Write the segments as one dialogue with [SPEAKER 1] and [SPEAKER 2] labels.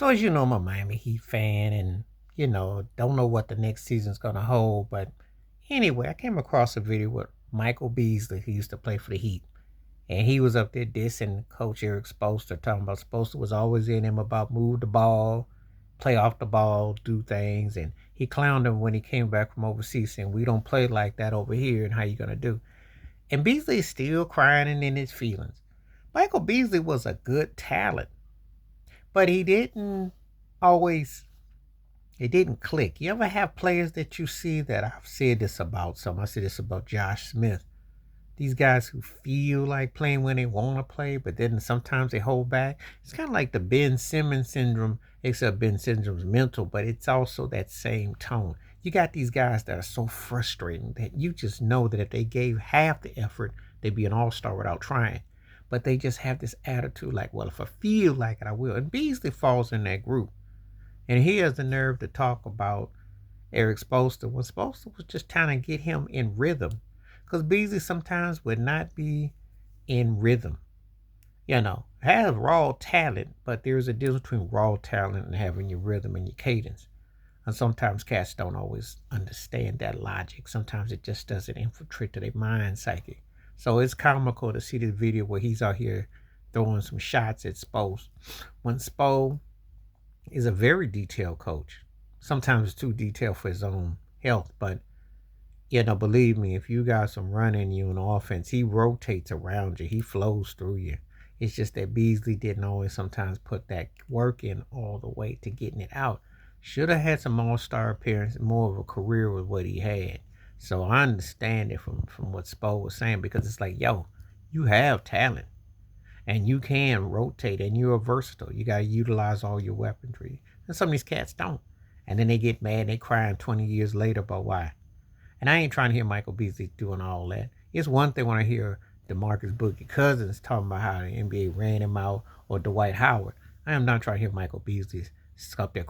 [SPEAKER 1] So as you know, I'm a Miami Heat fan and, don't know what the next season's going to hold. But anyway, I came across a video with Michael Beasley, who used to play for the Heat. And he was up there dissing Coach Erik Spoelstra, talking about Spoelstra was always in him about move the ball, play off the ball, do things. And he clowned him when he came back from overseas saying, we don't play like that over here and how you going to do. And Beasley is still crying and in his feelings. Michael Beasley was a good talent, but he didn't always it didn't click. You ever have players that you see that I've said this about some? I said this about Josh Smith. These guys who feel like playing when they want to play, but then sometimes they hold back. It's kind of like the Ben Simmons syndrome, except Ben Simmons mental, but it's also that same tone. You got these guys that are so frustrating that you just know that if they gave half the effort, they'd be an all-star without trying. But they just have this attitude like, well, if I feel like it, I will. And Beasley falls in that group. And he has the nerve to talk about Erik Spoelstra when Spoelstra was just trying to get him in rhythm. Because Beasley sometimes would not be in rhythm. Has raw talent, but there's a difference between raw talent and having your rhythm and your cadence. And sometimes cats don't always understand that logic. Sometimes it just doesn't infiltrate to their mind psyche. So it's comical to see the video where he's out here throwing some shots at Spo. When Spo is a very detailed coach. Sometimes too detailed for his own health, but believe me, if you got some run in you on offense, he rotates around you. He flows through you. It's just that Beasley didn't always sometimes put that work in all the way to getting it out. Should have had some all-star appearance, more of a career with what he had. So I understand it from what Spo was saying, because it's like, yo, you have talent and you can rotate and you're versatile. You got to utilize all your weaponry. And some of these cats don't. And then they get mad and they crying 20 years later about why. And I ain't trying to hear Michael Beasley doing all that. It's one thing when I hear DeMarcus Boogie Cousins talking about how the NBA ran him out, or Dwight Howard. I am not trying to hear Michael Beasley up there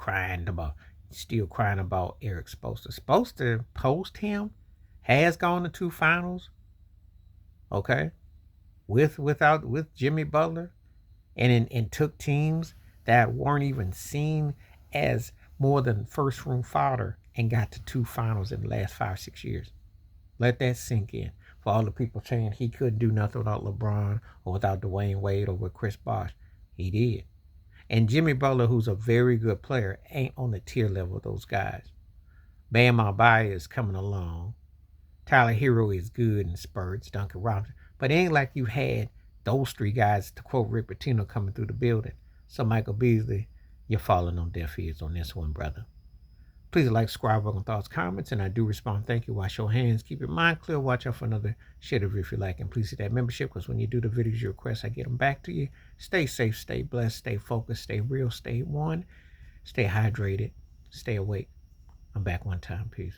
[SPEAKER 1] still crying about Erik Spoelstra. Spoelstra post him has gone to two finals, okay, with Jimmy Butler, and took teams that weren't even seen as more than first room fodder and got to two finals in the last 5-6 years. Let that sink in. For all the people saying he couldn't do nothing without LeBron or without Dwayne Wade or with Chris Bosh, he did. And Jimmy Butler, who's a very good player, ain't on the tier level of those guys. Bam Adebayo is coming along. Tyler Hero is good in spurts. Duncan Robinson, but it ain't like you had those three guys, to quote Rick Pitino, coming through the building. So Michael Beasley, you're falling on deaf ears on this one, brother. Please like, subscribe, welcome thoughts, comments, and I do respond. Thank you. Wash your hands. Keep your mind clear. Watch out for another shit of if you like. And please hit that membership, because when you do the videos you request, I get them back to you. Stay safe, stay blessed, stay focused, stay real, stay one, stay hydrated, stay awake. I'm back one time. Peace.